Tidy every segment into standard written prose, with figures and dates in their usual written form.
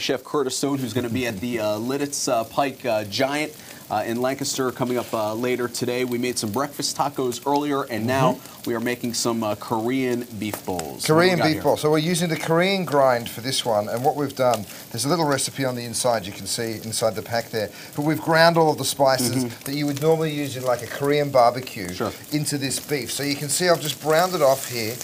Chef Curtis Stone, who's going to be at the Lidditz Pike Giant in Lancaster coming up later today. We made some breakfast tacos earlier, and now we are making some Korean beef bowls. Korean beef bowl. So we're using the Korean grind for this one, and what we've done, there's a little recipe on the inside, you can see inside the pack there, but we've ground all of the spices that you would normally use in like a Korean barbecue into this beef. So you can see I've just browned it off here.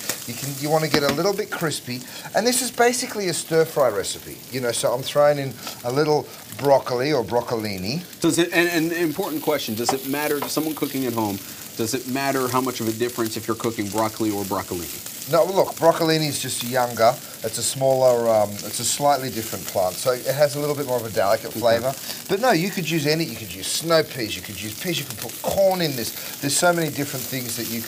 You want to get a little bit crispy, and this is basically a stir-fry recipe, you know, so I'm throwing in a little broccoli or broccolini. Does it, and an important question, does it matter to someone cooking at home, does it matter how much of a difference if you're cooking broccoli or broccolini? No, look, broccolini is just younger. It's a smaller, it's a slightly different plant, so it has a little bit more of a delicate flavour. But no, you could use any. You could use snow peas. You could use peas. You could put corn in this. There's so many different things that you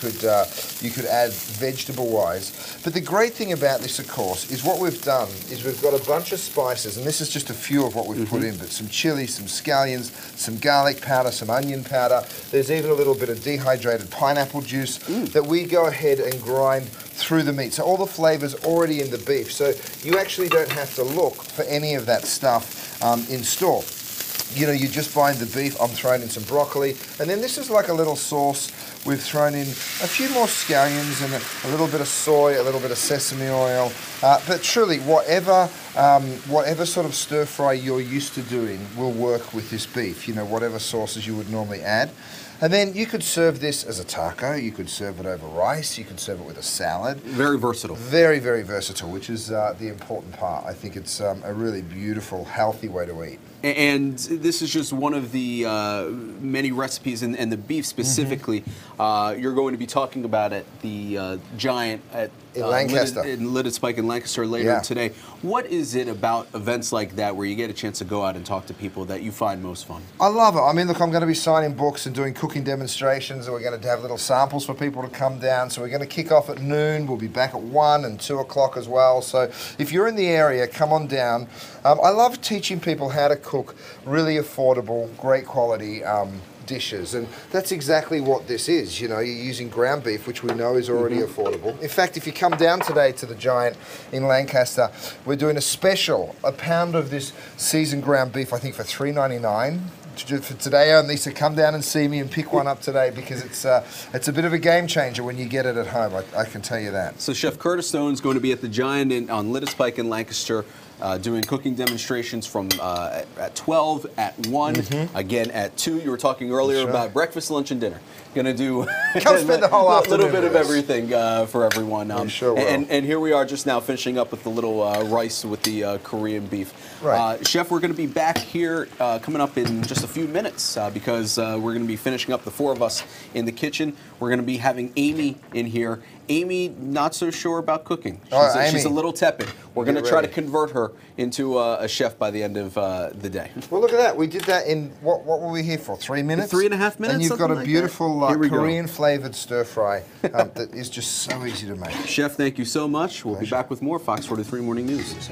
could add vegetable-wise. But the great thing about this, of course, is what we've done is we've got a bunch of spices, and this is just a few of what we've put in. But some chili, some scallions, some garlic powder, some onion powder. There's even a little bit of dehydrated pineapple juice that we go ahead and grind through the meat. So all the flavour's already in the beef. So you actually don't have to look for any of that stuff in store. You know, you just bind the beef. I'm throwing in some broccoli. And then this is like a little sauce. We've thrown in a few more scallions and a little bit of soy, a little bit of sesame oil. But truly, whatever sort of stir fry you're used to doing will work with this beef. You know, whatever sauces you would normally add. And then you could serve this as a taco, you could serve it over rice, you could serve it with a salad. Very versatile. Very, very versatile, which is the important part. I think it's a really beautiful, healthy way to eat. And this is just one of the many recipes, and the beef specifically, you're going to be talking about at the Giant at Lancaster. in Lidditz Pike in Lancaster later today. What is it about events like that where you get a chance to go out and talk to people that you find most fun? I love it. I mean, look, I'm going to be signing books and doing cooking demonstrations, and we're going to have little samples for people to come down. So we're going to kick off at noon. We'll be back at 1 and 2 o'clock as well. So if you're in the area, come on down. I love teaching people how to cook really affordable, great quality dishes, and that's exactly what this is. You know, you're using ground beef, which we know is already affordable. In fact, if you come down today to the Giant in Lancaster, we're doing a special, a pound of this seasoned ground beef, I think for $3.99 for today only. So come down and see me and pick one up today, because it's a bit of a game changer when you get it at home. I can tell you that. So Chef Curtis Stone is going to be at the Giant on Lidditz Pike in Lancaster, doing cooking demonstrations from at 12, at 1, again at 2. You were talking earlier about breakfast, lunch, and dinner. Going to do come spend the whole afternoon. A little bit of everything for everyone. Sure will. And here we are just now finishing up with the little rice with the Korean beef. Right. Chef, we're going to be back here coming up in just a few minutes because we're going to be finishing up, the 4 of us in the kitchen. We're going to be having Amy in here. Amy, not so sure about cooking. She's a little tepid. We're going to try to convert her into a chef by the end of the day. Well, look at that. We did that in, what were we here for, 3 minutes? 3.5 minutes, and you've got a beautiful Korean flavored stir fry that is just so easy to make. Chef, thank you so much. We'll be back with more Fox 43 Morning News.